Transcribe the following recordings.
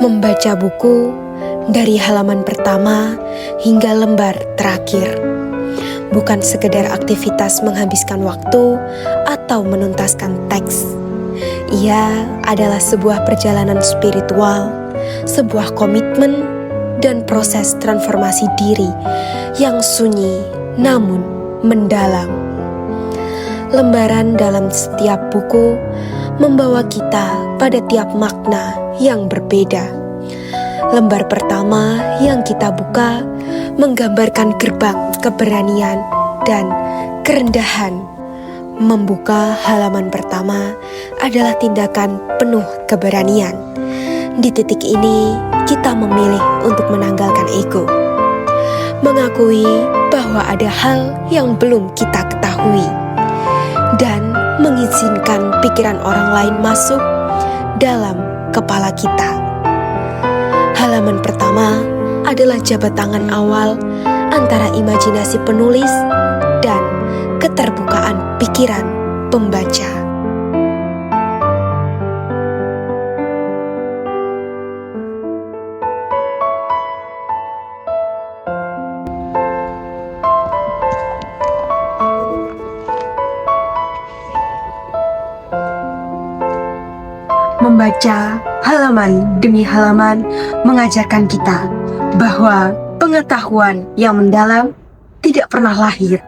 Membaca buku dari halaman pertama hingga lembar terakhir bukan sekedar aktivitas menghabiskan waktu atau menuntaskan teks. Ia adalah sebuah perjalanan spiritual, sebuah komitmen, dan proses transformasi diri yang sunyi namun mendalam. Lembaran dalam setiap buku membawa kita pada tiap makna yang berbeda. Lembar pertama yang kita buka menggambarkan gerbang keberanian dan kerendahan. Membuka halaman pertama adalah tindakan penuh keberanian. Di titik ini, kita memilih untuk menanggalkan ego, mengakui bahwa ada hal yang belum kita ketahui, dan mengizinkan pikiran orang lain masuk dalam kepala kita. Halaman pertama adalah jabat tangan awal antara imajinasi penulis dan keterbukaan pikiran pembaca. Membaca halaman demi halaman mengajarkan kita bahwa pengetahuan yang mendalam tidak pernah lahir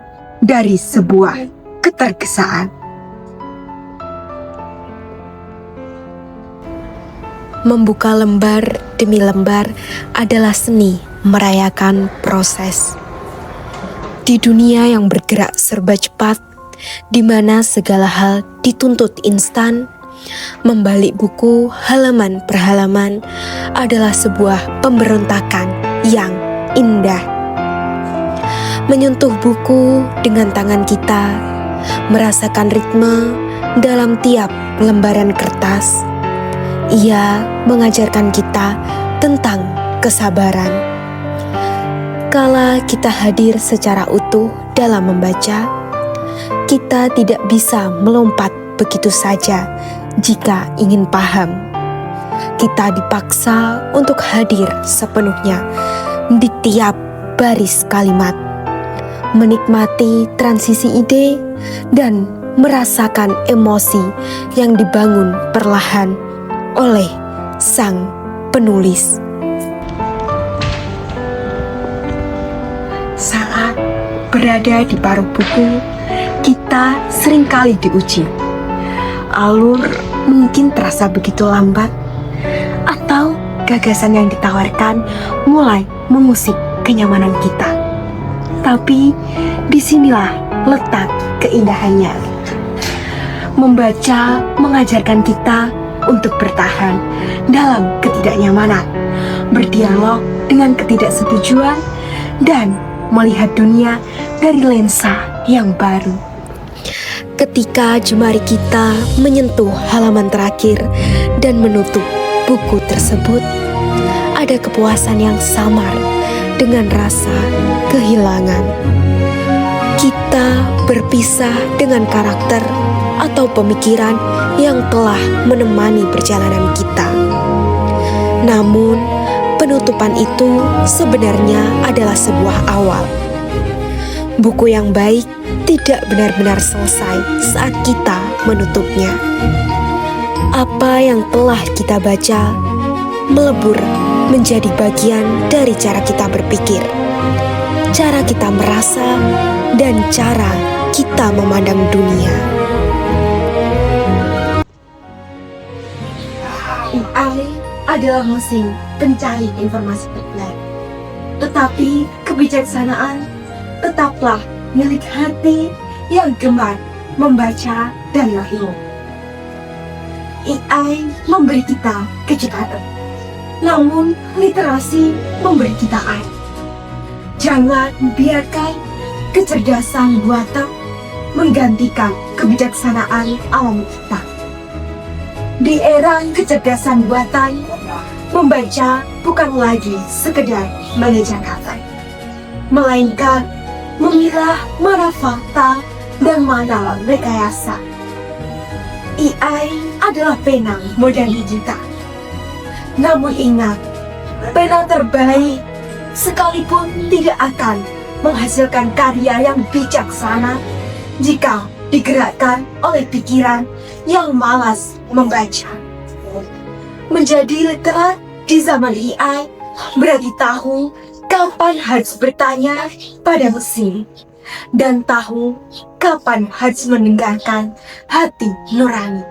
dari sebuah ketergesaan. Membuka lembar demi lembar adalah seni merayakan proses. Di dunia yang bergerak serba cepat, di mana segala hal dituntut instan, membalik buku halaman per halaman adalah sebuah pemberontakan yang indah. Menyentuh buku dengan tangan kita, merasakan ritme dalam tiap lembaran kertas. Ia mengajarkan kita tentang kesabaran. Kala kita hadir secara utuh dalam membaca, kita tidak bisa melompat begitu saja. Jika ingin paham, kita dipaksa untuk hadir sepenuhnya di tiap baris kalimat, menikmati transisi ide dan merasakan emosi yang dibangun perlahan oleh sang penulis. Saat berada di paruh buku, kita seringkali diuji. Alur mungkin terasa begitu lambat, atau gagasan yang ditawarkan mulai mengusik kenyamanan kita. Tapi disinilah letak keindahannya. Membaca mengajarkan kita untuk bertahan dalam ketidaknyamanan, berdialog dengan ketidaksetujuan, dan melihat dunia dari lensa yang baru. Ketika jemari kita menyentuh halaman terakhir dan menutup buku tersebut, ada kepuasan yang samar dengan rasa kehilangan. Kita berpisah dengan karakter atau pemikiran yang telah menemani perjalanan kita. Namun, penutupan itu sebenarnya adalah sebuah awal. Buku yang baik tidak benar-benar selesai saat kita menutupnya. Apa yang telah kita baca melebur menjadi bagian dari cara kita berpikir, cara kita merasa, dan cara kita memandang dunia. AI adalah mesin pencari informasi terbaik, tetapi kebijaksanaan tetaplah milik hati yang gemar membaca dan berilmu. AI memberi kita kecepatan, namun literasi memberi kita arti. Jangan biarkan kecerdasan buatan menggantikan kebijaksanaan alam kita. Di era kecerdasan buatan, membaca bukan lagi sekedar mengejar kata, melainkan memilah mana fakta dan mana rekayasa. AI adalah pena modern digital. Namun ingat, pena terbaik sekalipun tidak akan menghasilkan karya yang bijaksana jika digerakkan oleh pikiran yang malas membaca. Menjadi literat di zaman AI berarti tahu kapan harus bertanya pada mesin dan tahu kapan harus mendengarkan hati nurani.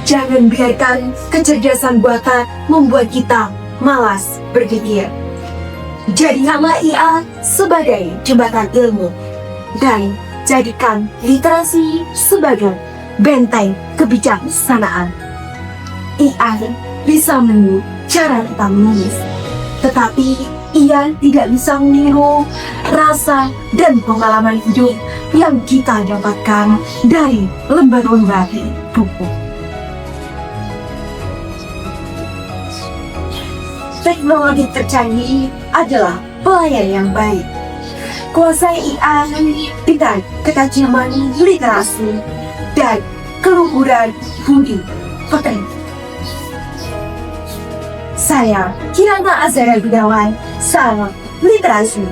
Jangan biarkan kecerdasan buatan membuat kita malas berpikir. Jadikanlah IA sebagai jembatan ilmu dan jadikan literasi sebagai benteng kebijaksanaan. AI bisa meniru cara kita menulis, tetapi ia tidak bisa meniru rasa dan pengalaman hidup yang kita dapatkan dari lembar-lembar buku. Teknologi tercanggih adalah pelayan yang baik. Kuasai AI dengan ketajaman literasi dan keluhuran budi pekerti. Saya Kirana Azara Gunawan, salam literasi.